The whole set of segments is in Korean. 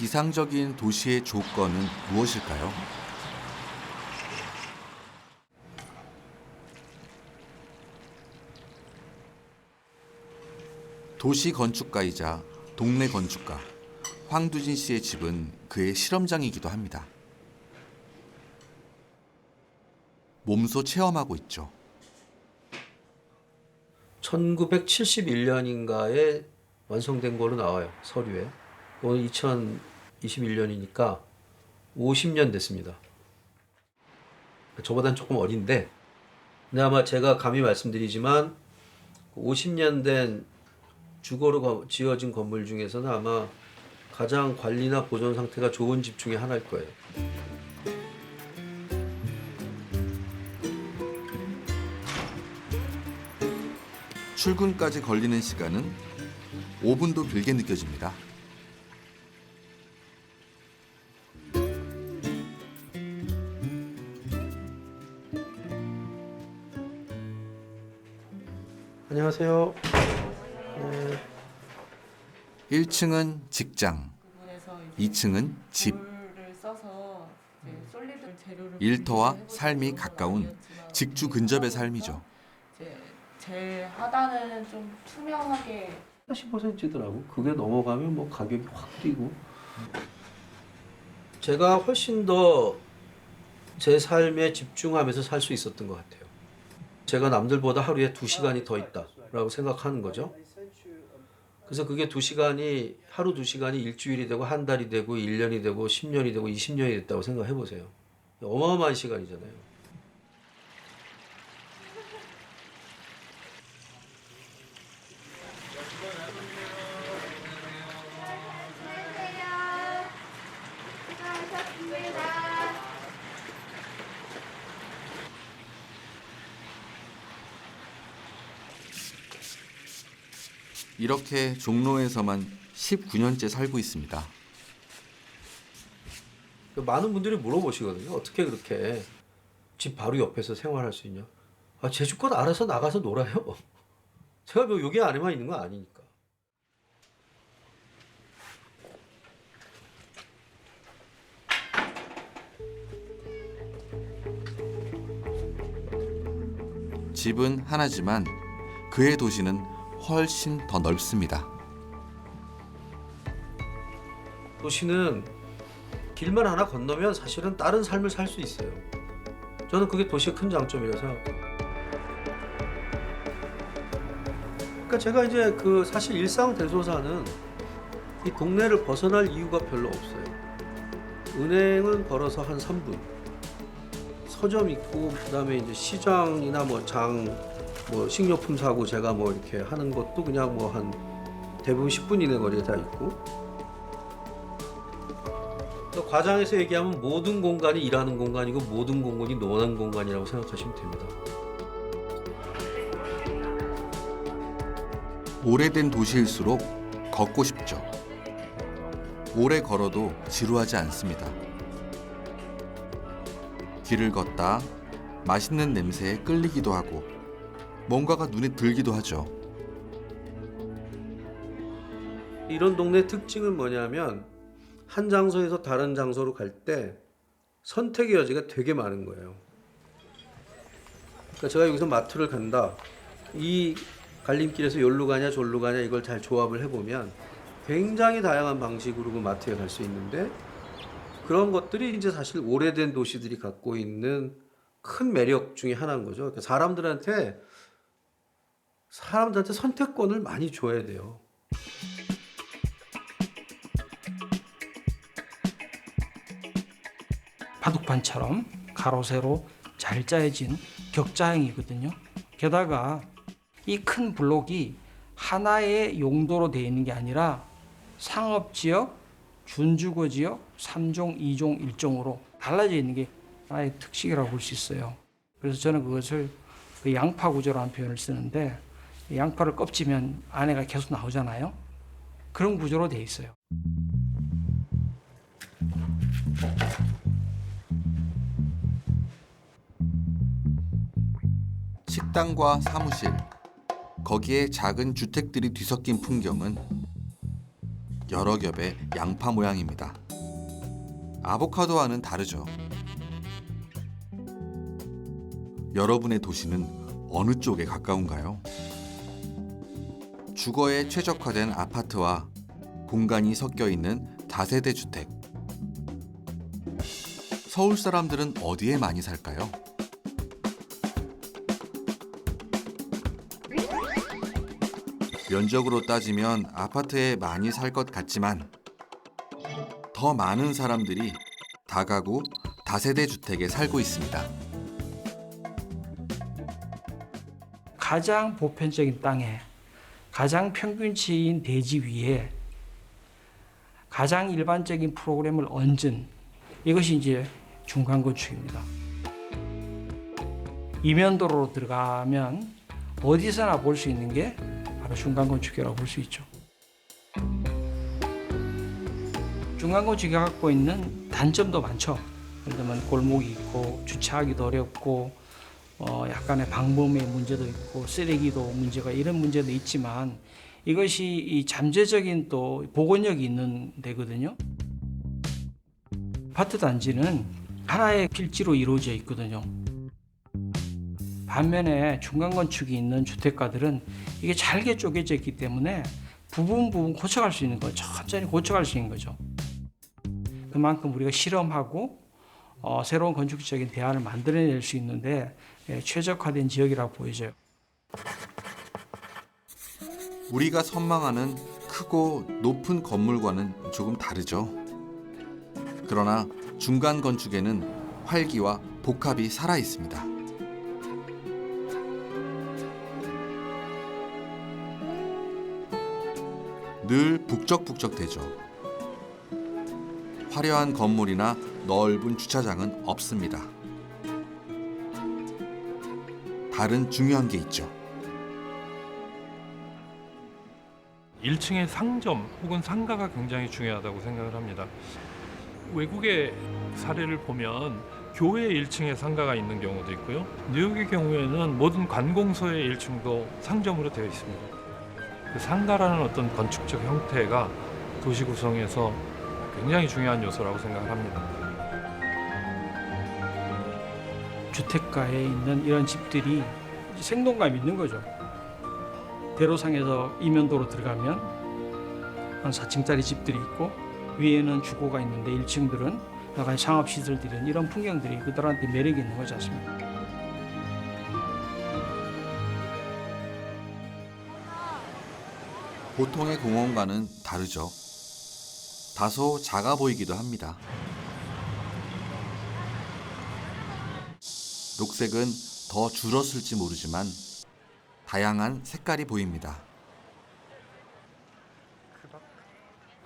이상적인 도시의 조건은 무엇일까요? 도시 건축가이자 동네 건축가 황두진 씨의 집은 그의 실험장이기도 합니다. 몸소 체험하고 있죠. 1971년인가에 완성된 걸로 나와요. 서류에. 오늘 2021년이니까 50년 됐습니다. 저보단 조금 어린데, 근데 아마 제가 감히 말씀드리지만 50년 된 주거로 지어진 건물 중에서는 아마 가장 관리나 보존 상태가 좋은 집 중에 하나일 거예요. 출근까지 걸리는 시간은 5분도 길게 느껴집니다. 안녕하세요. 1층은 직장, 2층은 집. 일터와 삶이 가까운 직주 근접의 삶이죠. 제 하단은 좀 투명하게 40%더라고. 그게 넘어가면 뭐 가격이 확 뛰고. 제가 훨씬 더 제 삶에 집중하면서 살 수 있었던 것 같아요. 제가 남들보다 하루에 2시간이 더 있다라고 생각하는 거죠. 그래서 그게 2시간이 하루 2시간이 일주일이 되고 한 달이 되고 1년이 되고 10년이 되고 20년이 됐다고 생각해 보세요. 어마어마한 시간이잖아요. 이렇게 종로에서만 19년째 살고 있습니다. 많은 분들이 물어보시거든요. 어떻게 그렇게 집 바로 옆에서 생활할 수 있냐? 아, 제주껏 알아서 나가서 놀아요. 제가 뭐 여기 안에만 있는 건 아니니까. 집은 하나지만 그의 도시는 훨씬 더 넓습니다. 도시는 길만 하나 건너면 사실은 다른 삶을 살 수 있어요. 저는 그게 도시의 큰 장점이라고 생각해요. 그러니까 제가 이제 사실 일상 대소사는 이 동네를 벗어날 이유가 별로 없어요. 은행은 걸어서 한 3분. 서점 있고 그다음에 이제 시장이나 뭐 식료품 사고 제가 뭐 이렇게 하는 것도 그냥 뭐 한 대부분 10분 이내 거리에 다 있고. 또 과장해서 얘기하면 모든 공간이 일하는 공간이고 모든 공간이 노는 공간이라고 생각하시면 됩니다. 오래된 도시일수록 걷고 싶죠. 오래 걸어도 지루하지 않습니다. 길을 걷다 맛있는 냄새에 끌리기도 하고 뭔가가 눈에 들기도 하죠. 이런 동네 특징은 뭐냐면 한 장소에서 다른 장소로 갈 때 선택의 여지가 되게 많은 거예요. 그러니까 제가 여기서 마트를 간다. 이 갈림길에서 여기로 가냐 저기로 가냐 이걸 잘 조합을 해보면 굉장히 다양한 방식으로 그 마트에 갈 수 있는데 그런 것들이 이제 사실 오래된 도시들이 갖고 있는 큰 매력 중에 하나인 거죠. 그러니까 사람들한테 선택권을 많이 줘야 돼요. 바둑판처럼 가로 세로 잘 짜여진 격자형이거든요. 게다가 이 큰 블록이 하나의 용도로 되어 있는 게 아니라 상업지역, 준주거지역, 3종, 2종, 1종으로 달라져 있는 게 하나의 특식이라고 볼 수 있어요. 그래서 저는 그것을 양파 구조라는 표현을 쓰는데 양파를 껍지면 안에가 계속 나오잖아요. 그런 구조로 되어 있어요. 식당과 사무실, 거기에 작은 주택들이 뒤섞인 풍경은 여러 겹의 양파 모양입니다. 아보카도와는 다르죠. 여러분의 도시는 어느 쪽에 가까운가요? 주거에 최적화된 아파트와 공간이 섞여 있는 다세대 주택. 서울 사람들은 어디에 많이 살까요? 면적으로 따지면 아파트에 많이 살 것 같지만 더 많은 사람들이 다가구 다세대 주택에 살고 있습니다. 가장 보편적인 땅에 가장 평균치인 대지 위에 가장 일반적인 프로그램을 얹은 이것이 이제 중간 건축입니다. 이면도로로 들어가면 어디서나 볼 수 있는 게 바로 중간 건축이라고 볼 수 있죠. 중간 건축이 갖고 있는 단점도 많죠. 예를 들면 골목이 있고 주차하기도 어렵고 약간의 방범의 문제도 있고 쓰레기도 문제가 이런 문제도 있지만 이것이 이 잠재적인 또 복원력이 있는 데거든요. 아파트 단지는 하나의 필지로 이루어져 있거든요. 반면에 중간 건축이 있는 주택가들은 이게 잘게 쪼개져 있기 때문에 부분 고쳐갈 수 있는 거죠. 천천히 고쳐갈 수 있는 거죠. 그만큼 우리가 실험하고 새로운 건축적인 대안을 만들어낼 수 있는데 최적화된 지역이라고 보여져요. 우리가 선망하는 크고 높은 건물과는 조금 다르죠. 그러나 중간 건축에는 활기와 복합이 살아 있습니다. 늘 북적북적대죠. 화려한 건물이나 넓은 주차장은 없습니다. 다른 중요한 게 있죠. 1층의 상점 혹은 상가가 굉장히 중요하다고 생각을 합니다. 외국의 사례를 보면 교회 1층에 상가가 있는 경우도 있고요. 뉴욕의 경우에는 모든 관공서의 1층도 상점으로 되어 있습니다. 그 상가라는 어떤 건축적 형태가 도시 구성에서 굉장히 중요한 요소라고 생각을 합니다. 주택가에 있는 이런 집들이 생동감 있는 거죠. 대로상에서 이면도로 들어가면 한 4층짜리 집들이 있고 위에는 주거가 있는데 1층들은 약간 상업시설들은 이런 풍경들이 그들한테 매력이 있는 거지 않습니까? 보통의 공원과는 다르죠. 다소 작아 보이기도 합니다. 녹색은 더 줄었을지 모르지만 다양한 색깔이 보입니다.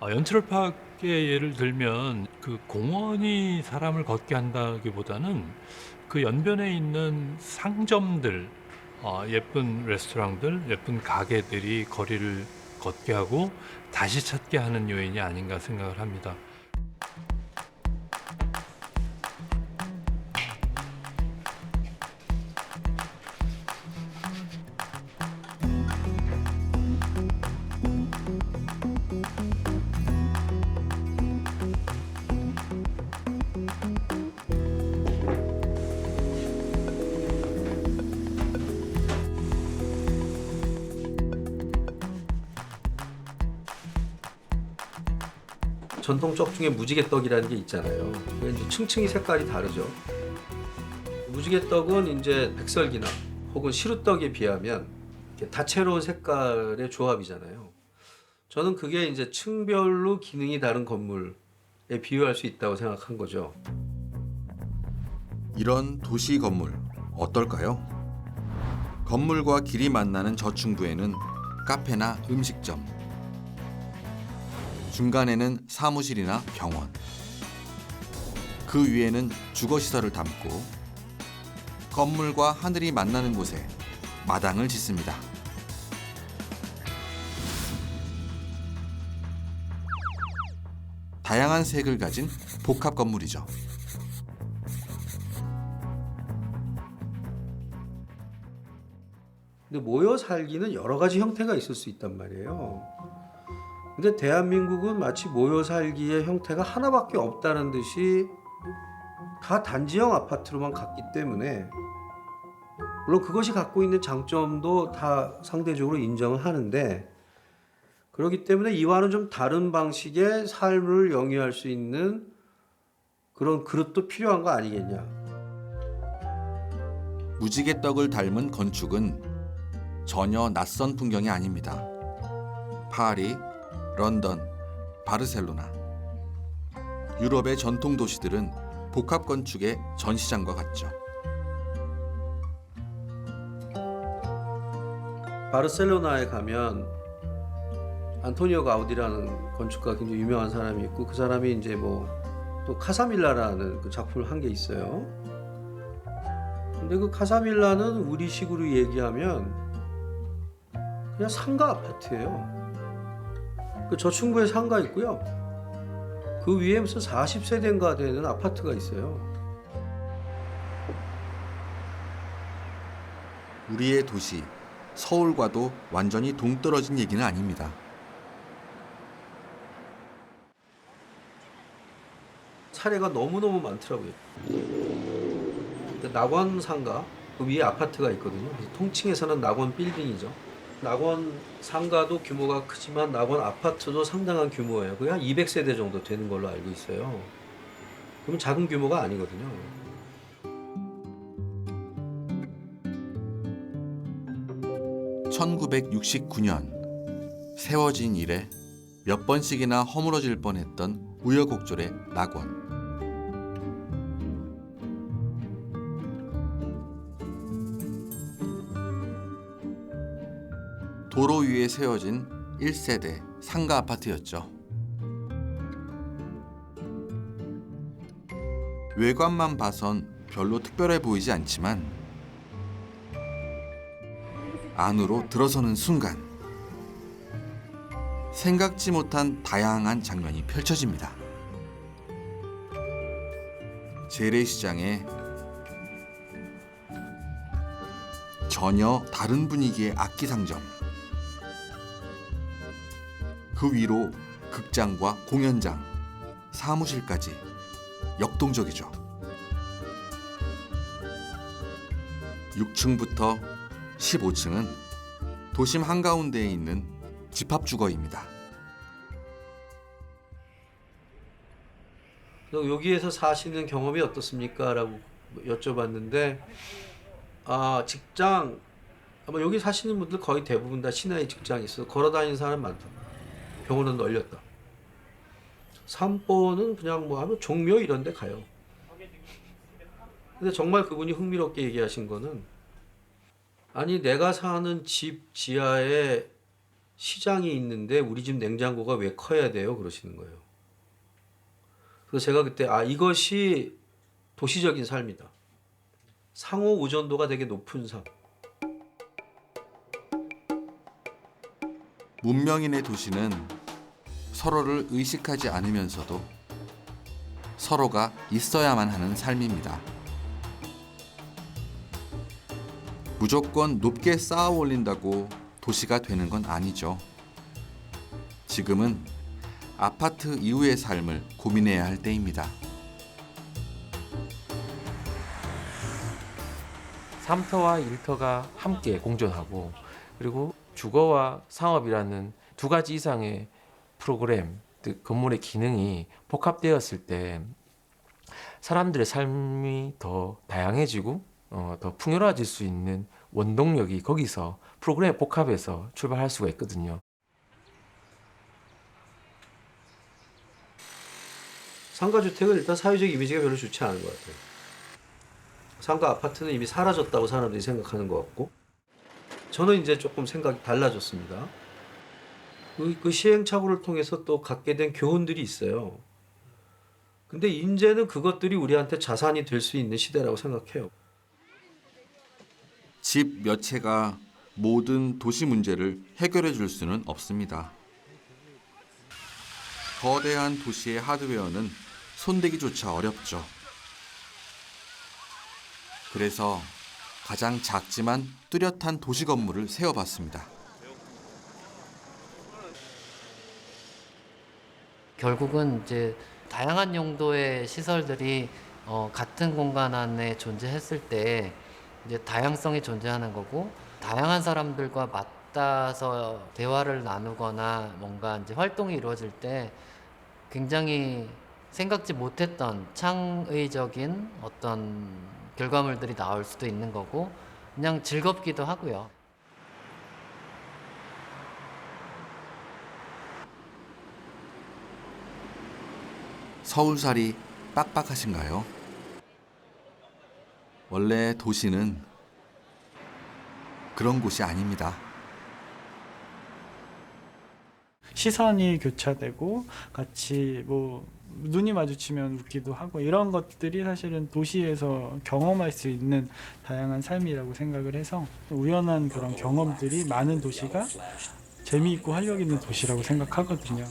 연트럴파크의 예를 들면 그 공원이 사람을 걷게 한다기보다는 그 연변에 있는 상점들, 예쁜 레스토랑들, 예쁜 가게들이 거리를 걷게 하고 다시 찾게 하는 요인이 아닌가 생각을 합니다. 전통적 중에 무지개떡이라는 게 있잖아요. 그게 이제 층층이 색깔이 다르죠. 무지개떡은 이제 백설기나 혹은 시루떡에 비하면 이렇게 다채로운 색깔의 조합이잖아요. 저는 그게 이제 층별로 기능이 다른 건물에 비유할 수 있다고 생각한 거죠. 이런 도시 건물 어떨까요? 건물과 길이 만나는 저층부에는 카페나 음식점, 중간에는 사무실이나 병원, 그 위에는 주거시설을 담고 건물과 하늘이 만나는 곳에 마당을 짓습니다. 다양한 색을 가진 복합 건물이죠. 근데 모여 살기는 여러 가지 형태가 있을 수 있단 말이에요. 근데 대한민국은 마치 모여 살기의 형태가 하나밖에 없다는 듯이 다 단지형 아파트로만 갔기 때문에, 물론 그것이 갖고 있는 장점도 다 상대적으로 인정을 하는데, 그렇기 때문에 이와는 좀 다른 방식의 삶을 영위할 수 있는 그런 그릇도 필요한 거 아니겠냐. 무지개떡을 닮은 건축은 전혀 낯선 풍경이 아닙니다. 파리, 런던, 바르셀로나. 유럽의 전통 도시들은 복합 건축의 전시장과 같죠. 바르셀로나에 가면 안토니오 가우디라는 건축가 굉장히 유명한 사람이 있고, 그 사람이 이제 뭐 또 카사밀라라는 그 작품을 한 게 있어요. 근데 그 카사밀라는 우리식으로 얘기하면 그냥 상가 아파트예요. 그 저층부에 상가 있고요. 그 위에 무슨 40세대인가 되는 아파트가 있어요. 우리의 도시 서울과도 완전히 동떨어진 얘기는 아닙니다. 사례가 너무너무 많더라고요. 낙원 상가, 그 위에 아파트가 있거든요. 그래서 통칭해서는 낙원 빌딩이죠. 낙원 상가도 규모가 크지만 낙원 아파트도 상당한 규모예요. 그게 한 200세대 정도 되는 걸로 알고 있어요. 그럼 작은 규모가 아니거든요. (1969년) 세워진 이래 몇 번씩이나 허물어질 뻔했던 우여곡절의 낙원. 도로 위에 세워진 1세대 상가 아파트였죠. 외관만 봐선 별로 특별해 보이지 않지만 안으로 들어서는 순간 생각지 못한 다양한 장면이 펼쳐집니다. 재래시장에 전혀 다른 분위기의 악기 상점, 그 위로 극장과 공연장, 사무실까지 역동적이죠. 6층부터 15층은 도심 한가운데에 있는 집합주거입니다. 여기에서 사시는 경험이 어떻습니까? 라고 여쭤봤는데, 직장, 아마 여기 사시는 분들 거의 대부분 다 시내에 직장이 있어서 걸어 다니는 사람 많다. 병원은 널렸다. 산보는 그냥 뭐 하면 종묘 이런 데 가요. 근데 정말 그분이 흥미롭게 얘기하신 거는, 아니 내가 사는 집 지하에 시장이 있는데 우리 집 냉장고가 왜 커야 돼요? 그러시는 거예요. 그래서 제가 그때 이것이 도시적인 삶이다. 상호 의존도가 되게 높은 삶. 문명인의 도시는 서로를 의식하지 않으면서도 서로가 있어야만 하는 삶입니다. 무조건 높게 쌓아 올린다고 도시가 되는 건 아니죠. 지금은 아파트 이후의 삶을 고민해야 할 때입니다. 삶터와 일터가 함께 공존하고, 그리고 주거와 상업이라는 두 가지 이상의 프로그램, 즉 건물의 기능이 복합되었을 때 사람들의 삶이 더 다양해지고 더 풍요로워질 수 있는 원동력이 거기서 프로그램 복합에서 출발할 수가 있거든요. 상가주택은 일단 사회적 이미지가 별로 좋지 않은 것 같아요. 상가 아파트는 이미 사라졌다고 사람들이 생각하는 것 같고, 저는 이제 조금 생각이 달라졌습니다. 그 시행착오를 통해서 또 갖게 된 교훈들이 있어요. 근데 이제는 그것들이 우리한테 자산이 될 수 있는 시대라고 생각해요. 집 몇 채가 모든 도시 문제를 해결해 줄 수는 없습니다. 거대한 도시의 하드웨어는 손대기조차 어렵죠. 그래서 가장 작지만 뚜렷한 도시 건물을 세워봤습니다. 결국은 이제 다양한 용도의 시설들이 같은 공간 안에 존재했을 때 이제 다양성이 존재하는 거고, 다양한 사람들과 맞닿아서 대화를 나누거나 뭔가 이제 활동이 이루어질 때 굉장히 생각지 못했던 창의적인 어떤 결과물들이 나올 수도 있는 거고, 그냥 즐겁기도 하고요. 서울살이 빡빡하신가요? 원래 도시는 그런 곳이 아닙니다. 시선이 교차되고 같이 뭐 눈이 마주치면 웃기도 하고 이런 것들이 사실은 도시에서 경험할 수 있는 다양한 삶이라고 생각을 해서 우연한 그런 경험들이 많은 도시가 재미있고 활력 있는 도시라고 생각하거든요.